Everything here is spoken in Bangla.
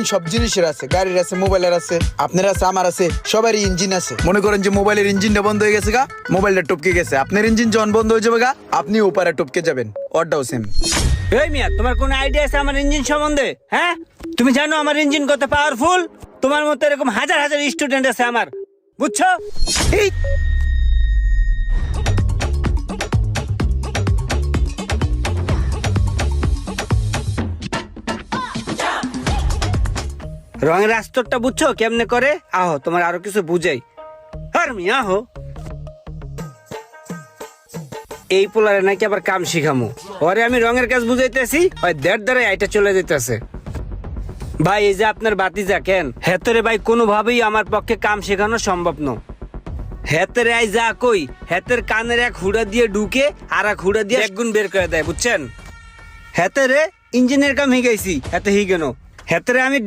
ইঞ্জিন সব জিনিসের আছে, গাড়ির আছে, মোবাইলের আছে, আপনার আছে, আমার আছে, সবারই ইঞ্জিন আছে। মনে করেন যে মোবাইলের ইঞ্জিনটা বন্ধ হয়ে গেছে গা, মোবাইলটা টপকে গেছে, আপনার ইঞ্জিন যখন বন্ধ হয়ে যাবে গা, আপনি ওপারে টপকে যাবেন। ওটাও সেম। এই মিয়া, তোমার কোন আইডিয়া আছে আমার ইঞ্জিন সম্বন্ধে? হ্যাঁ, তুমি জানো আমার ইঞ্জিন কত পাওয়ারফুল? তোমার মতো এরকম হাজার হাজার স্টুডেন্ট আছে আমার, বুঝছো? এই রঙের আস্তরটা বুঝছো কেমনে করে? আহো তোমার আরো কিছু বুঝাই। আর মিয়া আহো, এই পোলারে নাকি আবার কাম শিখামু। ওরে আমি রঙের কাজ বুঝাইতেছি, ওই দেড় দ্বারা আইটা চলে যেতেছে। ভাই এই যে আপনার বাতিজা কেন হেতরে ভাই কোনোভাবেই আমার পক্ষে কাম শেখানো সম্ভব ন। হেতের আই যা কই, হেতের কানের এক হুড়া দিয়ে ঢুকে আর এক হুড়া দিয়ে একগুণ বের করে দেয়, বুঝছেন? হেতেরে ইঞ্জিনের কাম হিগাইছি, হেতে হিগেনো। হেতেরে আমি